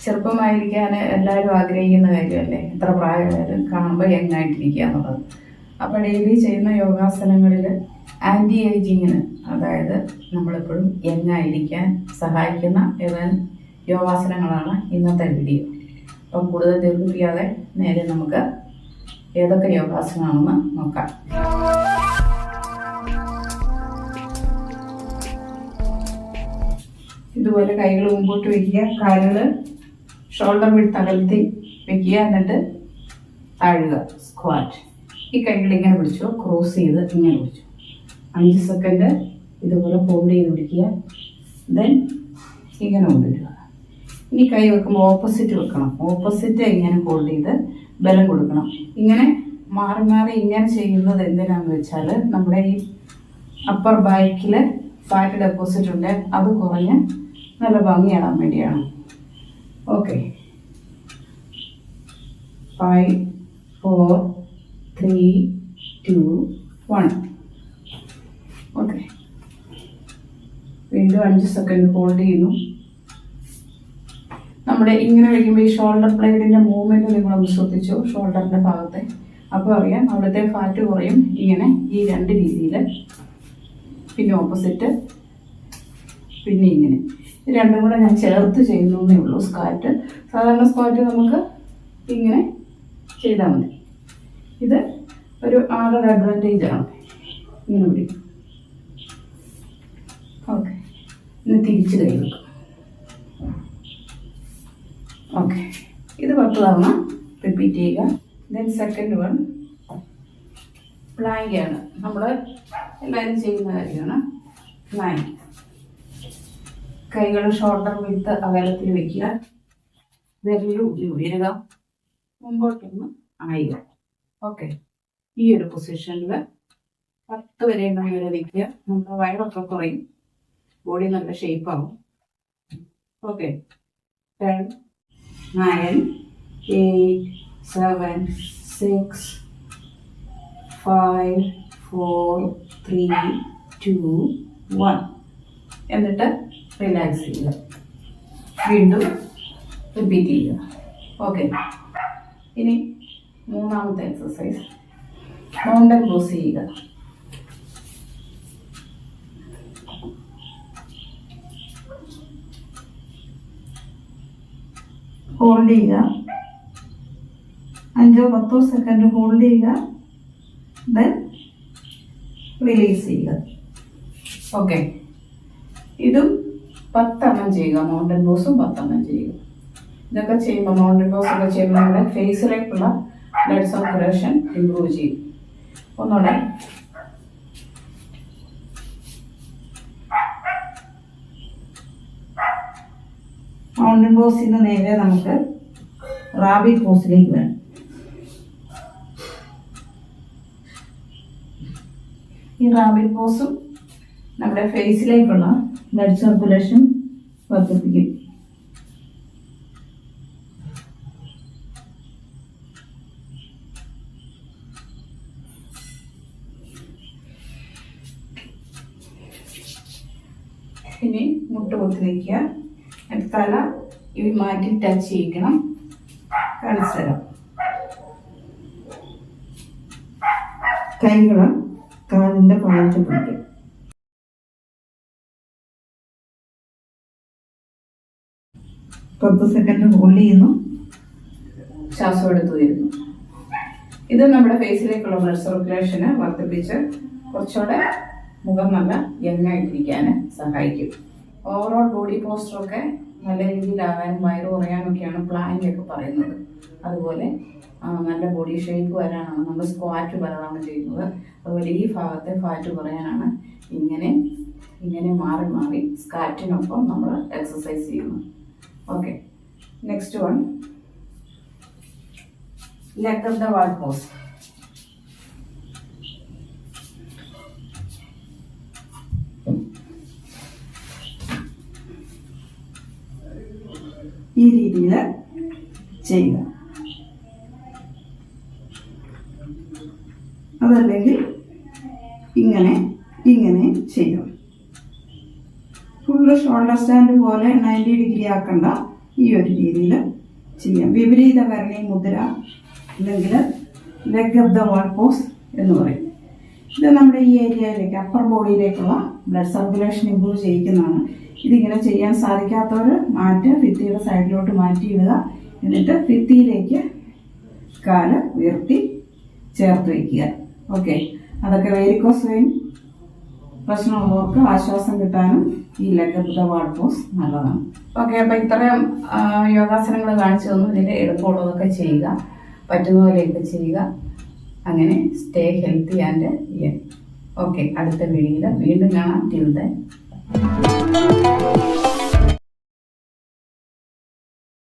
ചെറുപ്പമായിരിക്കാൻ എല്ലാവരും ആഗ്രഹിക്കുന്ന കാര്യമല്ലേ, എത്ര പ്രായമായാലും കാണുമ്പോൾ യങ്ങായിട്ടിരിക്കുക എന്നുള്ളത്. അപ്പോൾ ഡെയിലി ചെയ്യുന്ന യോഗാസനങ്ങളിൽ ആൻറ്റി ഏജിങ്ങിന്, അതായത് നമ്മളെപ്പോഴും യങ്ങായിരിക്കാൻ സഹായിക്കുന്ന ഏതാനും യോഗാസനങ്ങളാണ് ഇന്നത്തെ വീഡിയോ. അപ്പം കൂടുതൽ ദീർഘിപ്പിക്കാതെ നേരെ നമുക്ക് ഏതൊക്കെ യോഗാസനമാണെന്ന് നോക്കാം. ഇതുപോലെ കൈകൾ മുമ്പോട്ട് വയ്ക്കുക, കാലുകൾ ഷോൾഡർ വിട്ട് അകലത്തി വയ്ക്കുക, എന്നിട്ട് താഴുക, സ്ക്വാറ്റ്. ഈ കൈകൾ ഇങ്ങനെ പിടിച്ചോ, ക്രോസ് ചെയ്ത് ഇങ്ങനെ പിടിച്ചു 5 സെക്കൻഡ് ഇതുപോലെ ഹോൾഡ് ചെയ്ത് പിടിക്കുക. ദെൻ ഇങ്ങനെ കൊണ്ടുവരിക. ഇനി കൈ വെക്കുമ്പോൾ ഓപ്പോസിറ്റ് വെക്കണം. ഓപ്പോസിറ്റ് ഇങ്ങനെ ഹോൾഡ് ചെയ്ത് ബലം കൊടുക്കണം. ഇങ്ങനെ മാറി മാറി ഇങ്ങനെ ചെയ്യുന്നത് എന്തിനാണെന്ന് വെച്ചാൽ നമ്മുടെ ഈ അപ്പർ ബാക്കിൽ ഫാറ്റ് ഡെപ്പോസിറ്റ് ഉണ്ട്, അത് കുറഞ്ഞ് നല്ല ഭംഗിയാകാൻ വേണ്ടിയാണ്. ഓക്കെ, 5 4 3 2 1. ഓക്കെ, വീണ്ടും 5 സെക്കൻഡ് ഹോൾഡ് ചെയ്യുന്നു. നമ്മുടെ ഇങ്ങനെ വയ്ക്കുമ്പോൾ ഈ ഷോൾഡർ ബ്ലേഡിൻ്റെ മൂവ്മെൻറ്റ് നിങ്ങളൊന്ന് ശ്രദ്ധിച്ചു, ഷോൾഡറിൻ്റെ ഭാഗത്തെ. അപ്പോൾ അറിയാം അവിടുത്തെ ഫാറ്റ് കുറയും. ഇങ്ങനെ ഈ 2 രീതിയിൽ, പിന്നെ ഓപ്പോസിറ്റ്, പിന്നെ ഇങ്ങനെ, ഈ രണ്ടും കൂടെ ഞാൻ ചേർത്ത് ചെയ്യുന്നേ ഉള്ളൂ. സ്ക്വാറ്റ്, സാധാരണ സ്ക്വാറ്റ് നമുക്ക് ഇങ്ങനെ ചെയ്താൽ മതി. ഇത് ഒരു ആഡഡ് അഡ്വാൻറ്റേജ് ആണ്. ഇങ്ങനെ പിടിക്കും. ഓക്കെ, ഇനി തിരിച്ച് കൈ വെക്കും. ഓക്കെ, ഇത് 10 തവണ റിപ്പീറ്റ് ചെയ്യുക. ദെൻ സെക്കൻഡ് വൺ പ്ലാങ്ക് ആണ്. നമ്മൾ എല്ലാവരും ചെയ്യുന്ന കാര്യമാണ് പ്ലാങ്ക്. കൈകൾ ഷോൾഡർ വിട്ട് അകലത്തിൽ വയ്ക്കുക, വിരലിൽ ഉയരുക, മുമ്പോട്ടൊന്ന് ആയുക. ഓക്കെ, ഈ ഒരു പൊസിഷനിൽ 10 വരെ എണ്ണം വരെ നിൽക്കുക. നമ്മുടെ വയറൊക്കെ കുറയും, ബോഡി നല്ല ഷേപ്പാവും. ഓക്കെ, 10 9 8 7 6 5 4 3 2 1. എന്നിട്ട് റിലാക്സ് ചെയ്യുക. വീണ്ടും റിപ്പീറ്റ് ചെയ്യുക. ഓക്കെ, ഇനി മൂന്നാമത്തെ എക്സസൈസ് മൗണ്ടൻ പോസ് ചെയ്യുക. ഹോൾഡ് ചെയ്യുക, 5-10 സെക്കൻഡ് ഹോൾഡ് ചെയ്യുക. ദെൻ റിലീസ് ചെയ്യുക. ഓക്കെ, ഇതും 10 എണ്ണം ചെയ്യുക. മൗണ്ടൻ പോസും 10 എണ്ണം ചെയ്യുക. ഇതൊക്കെ ചെയ്യുമ്പോൾ, മൗണ്ടൻ പോസ് ഒക്കെ ചെയ്യുമ്പോൾ നമ്മുടെ ഫേസിലേക്കുള്ള ബ്ലഡ് സർക്കുലേഷൻ ഇംപ്രൂവ് ചെയ്യും. ഒന്നുകൂടെ, മൗണ്ടൻ പോസിൽ നിന്ന് നേരെ നമുക്ക് റാബിറ്റ് പോസിലേക്ക് വേണം. ഈ റാബിറ്റ് പോസും നമ്മുടെ ഫേസിലേക്കുള്ള ബ്ലഡ് സർക്കുലേഷൻ വർദ്ധിപ്പിക്കും. ഇനി മുട്ട് കുത്തി നിൽക്കുക. തല ഇവ മാറ്റി ടച്ച് ചെയ്യിക്കണം. കാണിച്ചു തരാം. കൈകൾ കാലിൻ്റെ പാലറ്റ് പിടിക്കും. പത്ത് സെക്കൻഡ് ഹോൾഡ് ചെയ്യുന്നു, ശ്വാസം എടുത്തു വരുന്നു. ഇത് നമ്മുടെ ഫേസിലേക്കുള്ള ബ്ലഡ് സർക്കുലേഷന് വർദ്ധിപ്പിച്ച് കുറച്ചുകൂടെ മുഖം നല്ല യങ്ങായിട്ടിരിക്കാൻ സഹായിക്കും. ഓവറോൾ ബോഡി പോസ്റ്ററൊക്കെ നല്ല രീതിയിലാകാനും വയറ് കുറയാനൊക്കെയാണ് പ്ലാനിങ് ഒക്കെ പറയുന്നത്. അതുപോലെ നല്ല ബോഡി ഷേപ്പ് വരാനാണ് നമ്മൾ സ്ക്വാറ്റ് പലതാണ് ചെയ്യുന്നത്. അതുപോലെ ഈ ഭാഗത്തെ ഫാറ്റ് കുറയാനാണ് ഇങ്ങനെ മാറി മാറി സ്ക്വാറ്റിനൊപ്പം നമ്മൾ എക്സസൈസ് ചെയ്യുന്നത്. Okay, next one leg of the wall pose. ഈ രീതിയിൽ ചെയ്യുക. അതല്ലെങ്കിൽ ഇങ്ങനെ ചെയ്യും. ഫുള്ള് ഷോൾഡർ സ്റ്റാൻഡ് പോലെ 90 ഡിഗ്രി ആക്കണ്ട, ഈ ഒരു രീതിയിൽ ചെയ്യാം. വിപരീത കരണി മുദ്ര അല്ലെങ്കിൽ leg of the wall pose എന്ന് പറയും. ഇത് നമ്മുടെ ഈ ഏരിയയിലേക്ക് അപ്പർ ബോഡിയിലേക്കുള്ള ബ്ലഡ് സർക്കുലേഷൻ ഇമ്പ്രൂവ് ചെയ്യിക്കുന്നതാണ്. ഇതിങ്ങനെ ചെയ്യാൻ സാധിക്കാത്തവർ ഭിത്തിയുടെ സൈഡിലോട്ട് മാറ്റിയിടുക. എന്നിട്ട് ഭിത്തിയിലേക്ക് കാല് ഉയർത്തി ചേർത്ത് വയ്ക്കുക. ഓക്കെ, അതൊക്കെ വേരിക്കോസ് വെയിൻ പ്രശ്നമുള്ളവർക്ക് ആശ്വാസം കിട്ടാനും ഈ leg of the wall pose നല്ലതാണ്. ഓക്കെ, അപ്പോൾ ഇത്രയും യോഗാസനങ്ങൾ കാണിച്ചു തന്നു. ഇതിൻ്റെ എളുപ്പമുള്ളതൊക്കെ ചെയ്യുക, പറ്റുന്ന പോലെയൊക്കെ ചെയ്യുക. അങ്ങനെ stay healthy and young. Okay, അടുത്ത വീഡിയോയിൽ വീണ്ടും കാണാം. Till then.